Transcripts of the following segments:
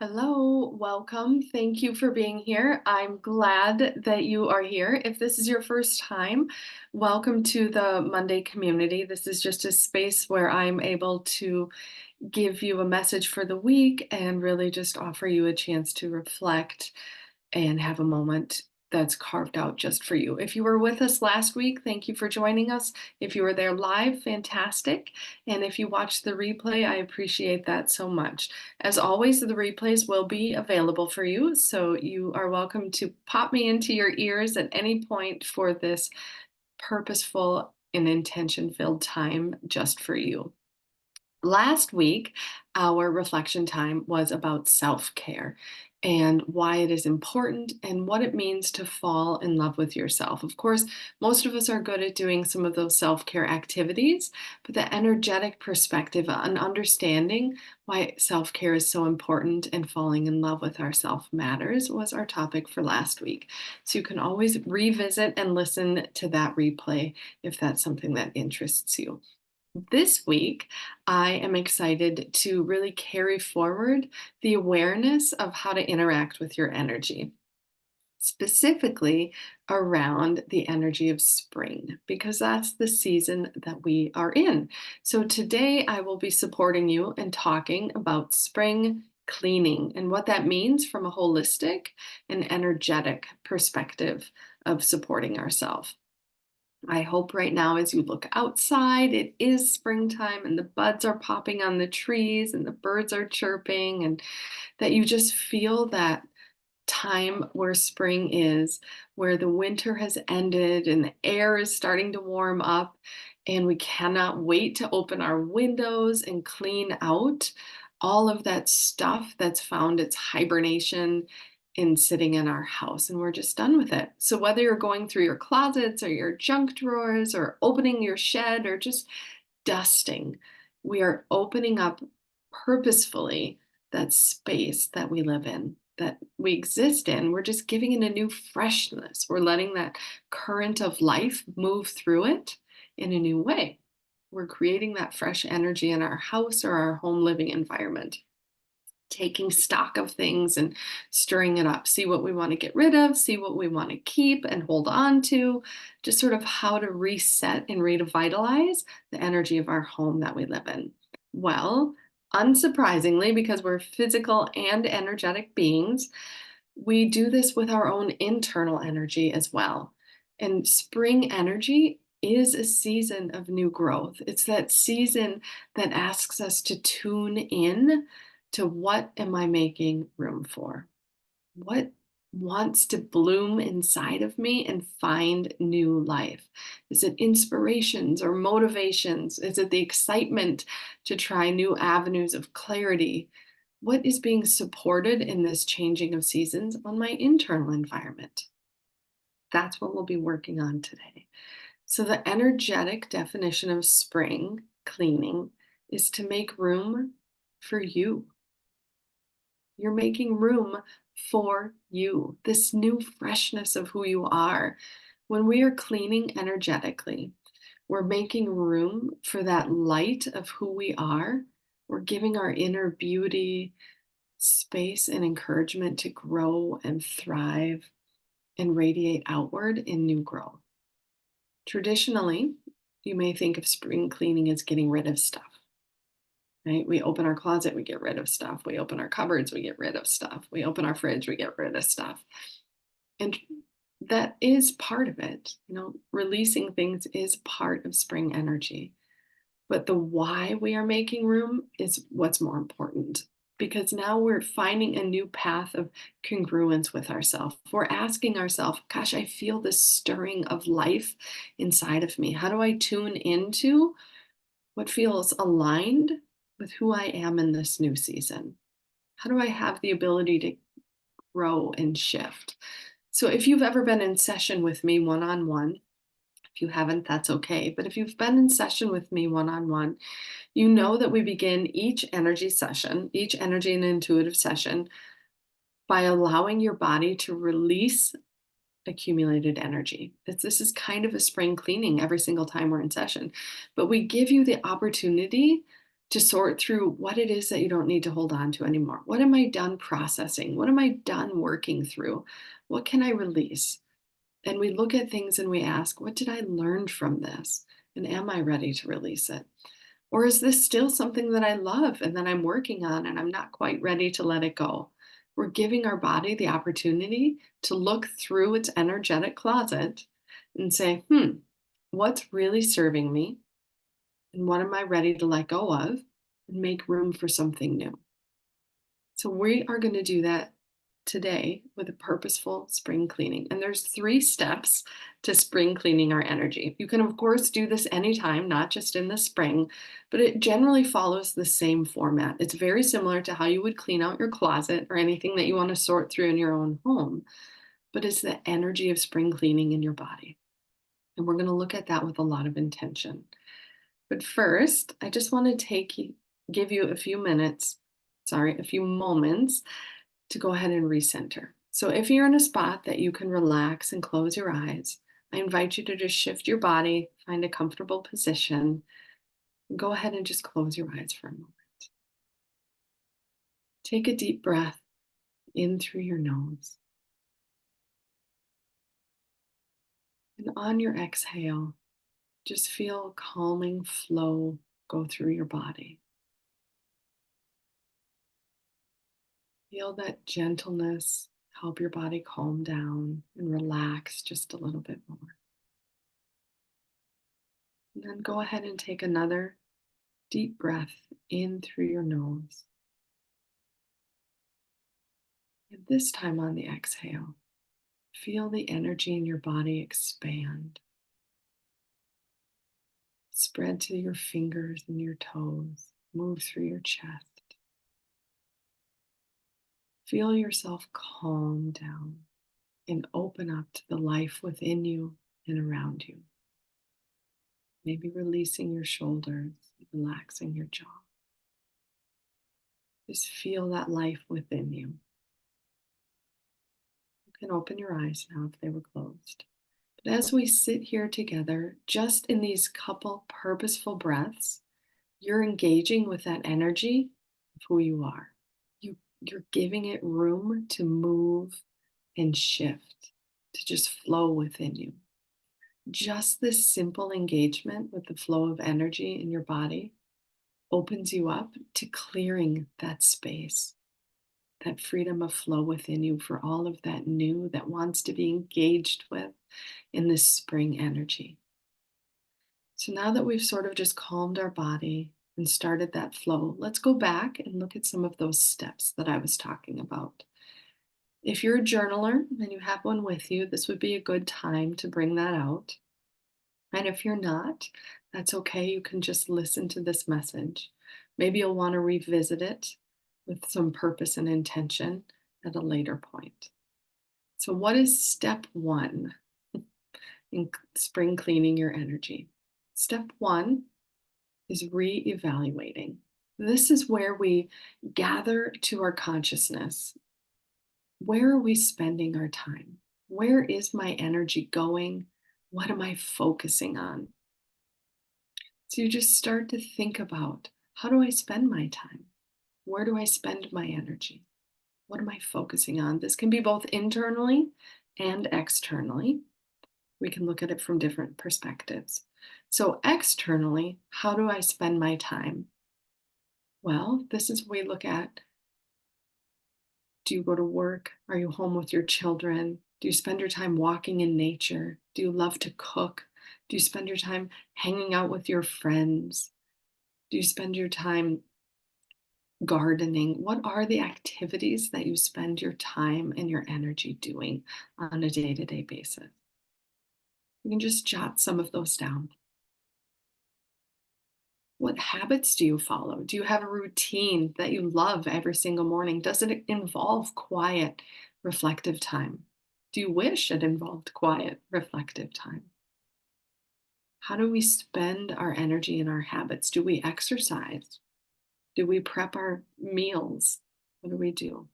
Hello, welcome. Thank you for being here. I'm glad that you are here. If this is your first time, welcome to the Monday community. This is just a space where I'm able to give you a message for the week and really just offer you a chance to reflect and have a moment that's carved out just for you. If you were with us last week, thank you for joining us. If you were there live, fantastic. And if you watched the replay, I appreciate that so much. As always, the replays will be available for you, so you are welcome to pop me into your ears at any point for this purposeful and intention filled time just for you. Last week, our reflection time was about self care and why it is important and what it means to fall in love with yourself. Of course, most of us are good at doing some of those self care activities, but the energetic perspective and understanding why self care is so important and falling in love with ourself matters was our topic for last week. So you can always revisit and listen to that replay if that's something that interests you. This week, I am excited to really carry forward the awareness of how to interact with your energy, specifically around the energy of spring, because that's the season that we are in. So, today I will be supporting you and talking about spring cleaning and what that means from a holistic and energetic perspective of supporting ourselves. I hope right now, as you look outside, it is springtime and the buds are popping on the trees and the birds are chirping, and that you just feel that time where spring is, where the winter has ended and the air is starting to warm up. And we cannot wait to open our windows and clean out all of that stuff that's found its hibernation in sitting in our house, and we're just done with it. So whether you're going through your closets or your junk drawers or opening your shed or just dusting, we are opening up purposefully that space that we live in, that we exist in. We're just giving it a new freshness. We're letting that current of life move through it in a new way. We're creating that fresh energy in our house or our home living environment, taking stock of things and stirring it up. See what we want to get rid of, see what we want to keep and hold on to, just sort of how to reset and revitalize the energy of our home that we live in. Well, unsurprisingly, because we're physical and energetic beings, we do this with our own internal energy as well. And spring energy is a season of new growth. It's that season that asks us to tune in to what am I making room for? What wants to bloom inside of me and find new life? Is it inspirations or motivations? Is it the excitement to try new avenues of clarity? What is being supported in this changing of seasons on my internal environment? That's what we'll be working on today. So, the energetic definition of spring cleaning is to make room for you. You're making room for you, this new freshness of who you are. When we are cleaning energetically, we're making room for that light of who we are. We're giving our inner beauty space and encouragement to grow and thrive and radiate outward in new growth. Traditionally, you may think of spring cleaning as getting rid of stuff, right? We open our closet, we get rid of stuff. We open our cupboards, we get rid of stuff. We open our fridge, we get rid of stuff. And that is part of it. Releasing things is part of spring energy. But the why we are making room is what's more important, because now we're finding a new path of congruence with ourselves. We're asking ourselves, gosh, I feel this stirring of life inside of me. How do I tune into what feels aligned with who I am in this new season? How do I have the ability to grow and shift? So, if you've ever been in session with me one on one, if you haven't, that's okay. But if you've been in session with me one on one, you know that we begin each energy session, each energy and intuitive session, by allowing your body to release accumulated energy. This is kind of a spring cleaning every single time we're in session. But we give you the opportunity to sort through what it is that you don't need to hold on to anymore. What am I done processing? What am I done working through? What can I release? And we look at things and we ask, what did I learn from this? And am I ready to release it? Or is this still something that I love and that I'm working on and I'm not quite ready to let it go? We're giving our body the opportunity to look through its energetic closet and say, what's really serving me? And what am I ready to let go of and make room for something new? So we are going to do that today with a purposeful spring cleaning. And there's 3 steps to spring cleaning our energy. You can of course do this anytime, not just in the spring, but it generally follows the same format. It's very similar to how you would clean out your closet or anything that you want to sort through in your own home, but it's the energy of spring cleaning in your body. And we're going to look at that with a lot of intention. But first, I just want to give you a few moments to go ahead and recenter. So if you're in a spot that you can relax and close your eyes, I invite you to just shift your body, find a comfortable position, and go ahead and just close your eyes for a moment. Take a deep breath in through your nose. And on your exhale, just feel a calming flow go through your body. Feel that gentleness help your body calm down and relax just a little bit more. And then go ahead and take another deep breath in through your nose. And this time on the exhale, feel the energy in your body expand. Spread to your fingers and your toes, move through your chest. Feel yourself calm down and open up to the life within you and around you. Maybe releasing your shoulders, relaxing your jaw. Just feel that life within you. You can open your eyes now if they were closed. But as we sit here together, just in these couple purposeful breaths, you're engaging with that energy of who you are. You're giving it room to move and shift, to just flow within you. Just this simple engagement with the flow of energy in your body opens you up to clearing that space, that freedom of flow within you for all of that new that wants to be engaged with in this spring energy. So now that we've sort of just calmed our body and started that flow, let's go back and look at some of those steps that I was talking about. If you're a journaler and you have one with you, this would be a good time to bring that out. And if you're not, that's okay. You can just listen to this message. Maybe you'll want to revisit it with some purpose and intention at a later point. So, what is step 1 in spring cleaning your energy? Step 1 is re-evaluating. This is where we gather to our consciousness. Where are we spending our time? Where is my energy going? What am I focusing on? So you just start to think about, how do I spend my time? Where do I spend my energy? What am I focusing on? This can be both internally and externally. We can look at it from different perspectives. So externally, how do I spend my time? Well, this is what we look at. Do you go to work? Are you home with your children? Do you spend your time walking in nature? Do you love to cook? Do you spend your time hanging out with your friends? Do you spend your time gardening? What are the activities that you spend your time and your energy doing on a day-to-day basis? You can just jot some of those down. What habits do you follow? Do you have a routine that you love every single morning? Does it involve quiet, reflective time? Do you wish it involved quiet, reflective time? How do we spend our energy and our habits? Do we exercise? Do we prep our meals? What do we do?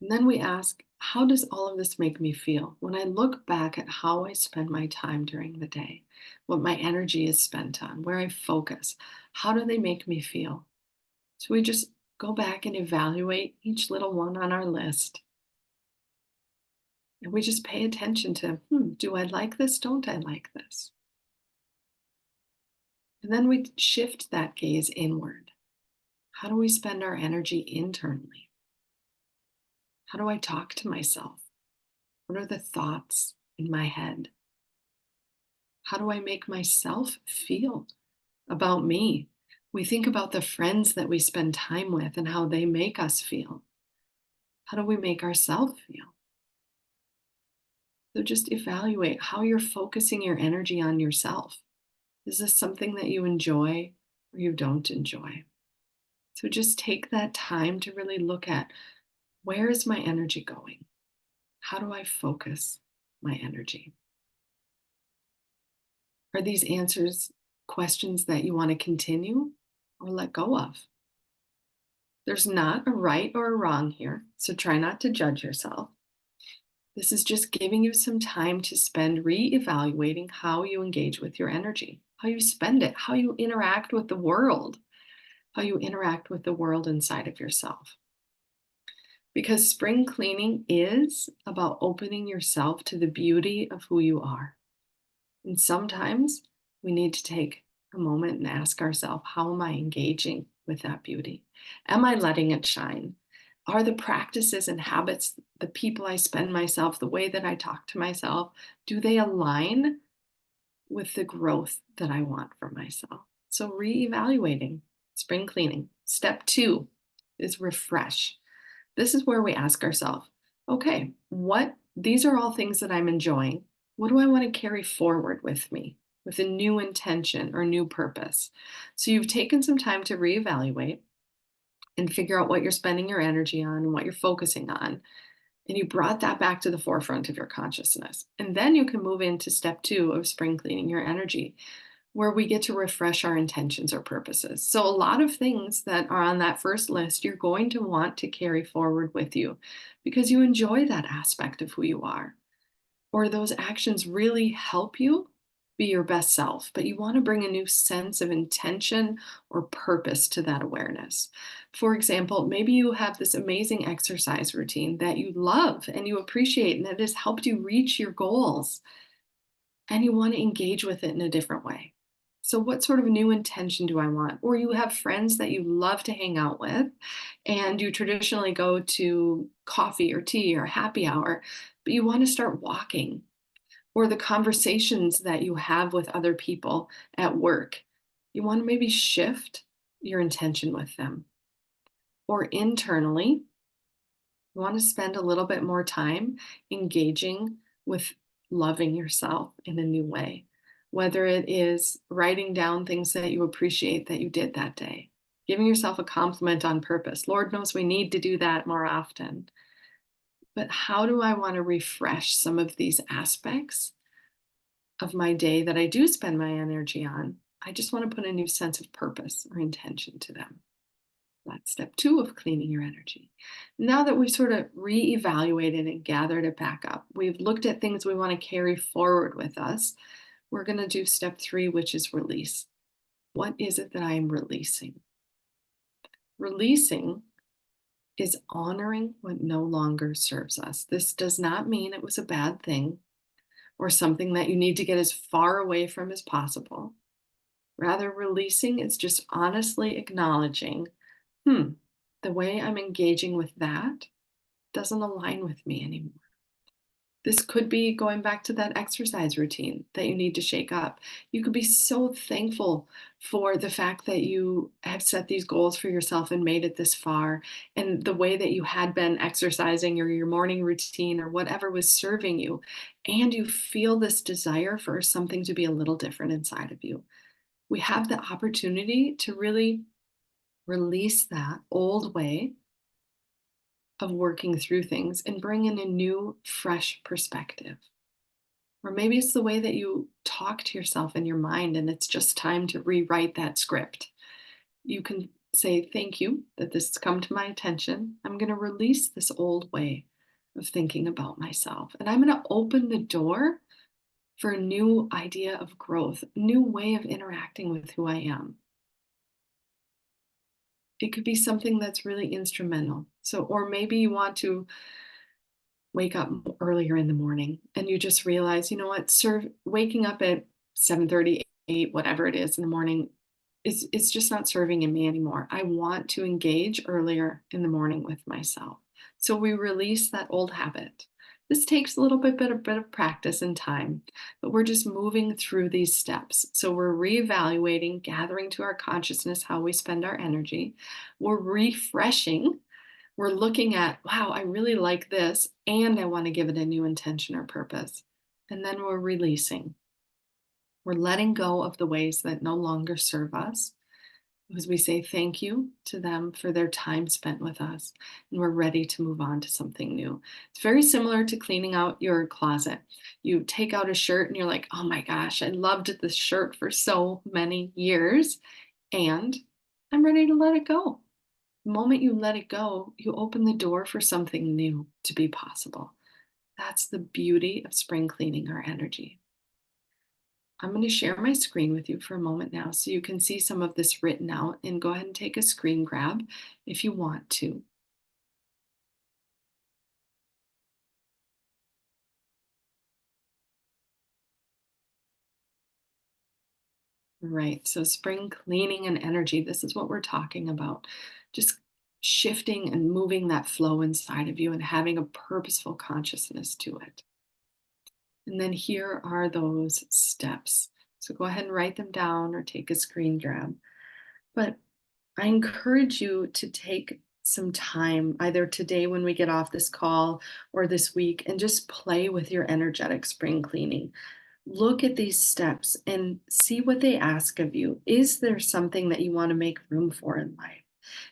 And then we ask, How does all of this make me feel when I look back at how I spend my time during the day, what my energy is spent on, where I focus? How do they make me feel? So we just go back and evaluate each little one on our list. And we just pay attention to, do I like this? Don't I like this? And then we shift that gaze inward. How do we spend our energy internally? How do I talk to myself? What are the thoughts in my head? How do I make myself feel about me? We think about the friends that we spend time with and how they make us feel. How do we make ourselves feel? So just evaluate how you're focusing your energy on yourself. Is this something that you enjoy or you don't enjoy? So just take that time to really look at, where is my energy going? How do I focus my energy? Are these answers questions that you want to continue or let go of? There's not a right or a wrong here, so try not to judge yourself. This is just giving you some time to spend re-evaluating how you engage with your energy, how you spend it, how you interact with the world, how you interact with the world inside of yourself. Because spring cleaning is about opening yourself to the beauty of who you are. And sometimes we need to take a moment and ask ourselves, how am I engaging with that beauty? Am I letting it shine? Are the practices and habits, the people I spend myself, the way that I talk to myself, do they align with the growth that I want for myself? So, reevaluating, spring cleaning. Step 2 is refresh. This is where we ask ourselves, okay, these are all things that I'm enjoying. What do I want to carry forward with me with a new intention or new purpose? So you've taken some time to reevaluate and figure out what you're spending your energy on and what you're focusing on. And you brought that back to the forefront of your consciousness. And then you can move into step 2 of spring cleaning your energy, where we get to refresh our intentions or purposes. So, a lot of things that are on that first list, you're going to want to carry forward with you because you enjoy that aspect of who you are, or those actions really help you be your best self, but you want to bring a new sense of intention or purpose to that awareness. For example, maybe you have this amazing exercise routine that you love and you appreciate and that has helped you reach your goals, and you want to engage with it in a different way. So, what sort of new intention do I want? Or you have friends that you love to hang out with, and you traditionally go to coffee or tea or happy hour, but you want to start walking, or the conversations that you have with other people at work. You want to maybe shift your intention with them. Or internally, you want to spend a little bit more time engaging with loving yourself in a new way, whether it is writing down things that you appreciate that you did that day, giving yourself a compliment on purpose. Lord knows we need to do that more often. But how do I want to refresh some of these aspects of my day that I do spend my energy on? I just want to put a new sense of purpose or intention to them. That's step 2 of cleaning your energy. Now that we've sort of re-evaluated and gathered it back up, we've looked at things we want to carry forward with us. We're going to do step 3, which is release. What is it that I am releasing? Releasing is honoring what no longer serves us. This does not mean it was a bad thing or something that you need to get as far away from as possible. Rather, releasing is just honestly acknowledging, the way I'm engaging with that doesn't align with me anymore. This could be going back to that exercise routine that you need to shake up. You could be so thankful for the fact that you have set these goals for yourself and made it this far, and the way that you had been exercising or your morning routine or whatever was serving you. And you feel this desire for something to be a little different inside of you. We have the opportunity to really release that old way of working through things and bring in a new, fresh perspective. Or maybe it's the way that you talk to yourself in your mind, and it's just time to rewrite that script. You can say, thank you that this has come to my attention. I'm going to release this old way of thinking about myself. And I'm going to open the door for a new idea of growth, new way of interacting with who I am. It could be something that's really instrumental. So, or maybe you want to wake up earlier in the morning and you just realize, you know what, waking up at 7:30, 8, whatever it is in the morning, it's just not serving in me anymore. I want to engage earlier in the morning with myself. So we release that old habit. This takes a little bit of practice and time, but we're just moving through these steps. So we're reevaluating, gathering to our consciousness how we spend our energy. We're refreshing. We're looking at, wow, I really like this, and I want to give it a new intention or purpose. And then we're releasing. We're letting go of the ways that no longer serve us because we say thank you to them for their time spent with us, and we're ready to move on to something new. It's very similar to cleaning out your closet. You take out a shirt and you're like, oh my gosh, I loved this shirt for so many years, and I'm ready to let it go. The moment you let it go, you open the door for something new to be possible. That's the beauty of spring cleaning our energy. I'm going to share my screen with you for a moment now so you can see some of this written out, and go ahead and take a screen grab if you want to. Right. So, spring cleaning and energy, this is what we're talking about. Just shifting and moving that flow inside of you and having a purposeful consciousness to it. And then here are those steps. So, go ahead and write them down or take a screen grab. But I encourage you to take some time, either today when we get off this call or this week, and just play with your energetic spring cleaning. Look at these steps and see what they ask of you. Is there something that you want to make room for in life?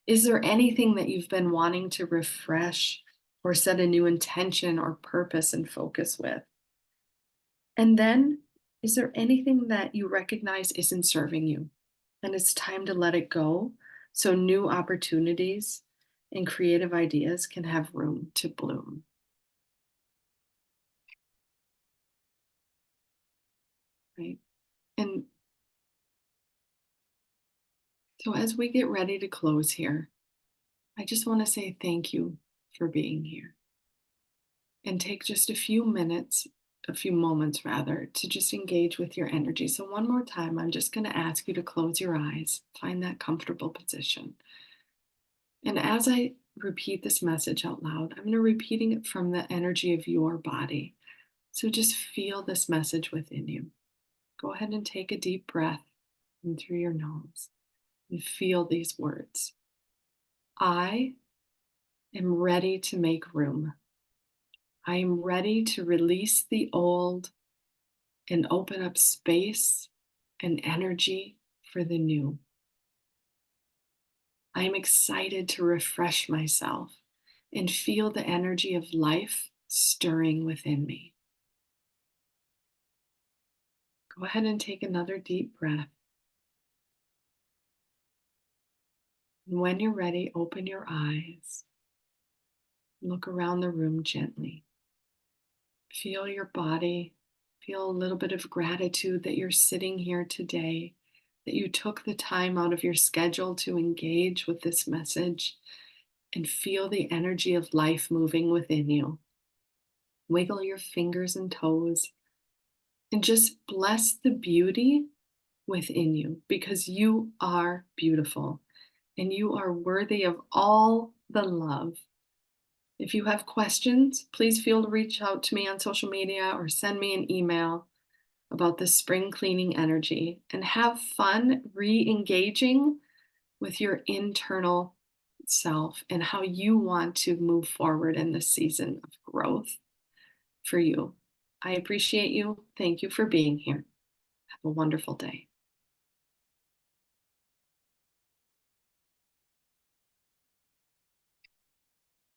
Is there anything that you've been wanting to refresh or set a new intention or purpose and focus with? And then, is there anything that you recognize isn't serving you? And it's time to let it go so new opportunities and creative ideas can have room to bloom. Right. And so, as we get ready to close here, I just want to say thank you for being here, and take just a few moments rather, to just engage with your energy. So, one more time, I'm just going to ask you to close your eyes, find that comfortable position. And as I repeat this message out loud, I'm going to repeating it from the energy of your body. So just feel this message within you. Go ahead and take a deep breath in through your nose and feel these words. I am ready to make room. I am ready to release the old and open up space and energy for the new. I am excited to refresh myself and feel the energy of life stirring within me. Go ahead and take another deep breath. And when you're ready, open your eyes. Look around the room gently. Feel your body. Feel a little bit of gratitude that you're sitting here today, that you took the time out of your schedule to engage with this message, and feel the energy of life moving within you. Wiggle your fingers and toes and just bless the beauty within you, because you are beautiful and you are worthy of all the love. If you have questions, please feel to reach out to me on social media or send me an email about the spring cleaning energy, and have fun re engaging with your internal self and how you want to move forward in this season of growth for you. I appreciate you. Thank you for being here. Have a wonderful day.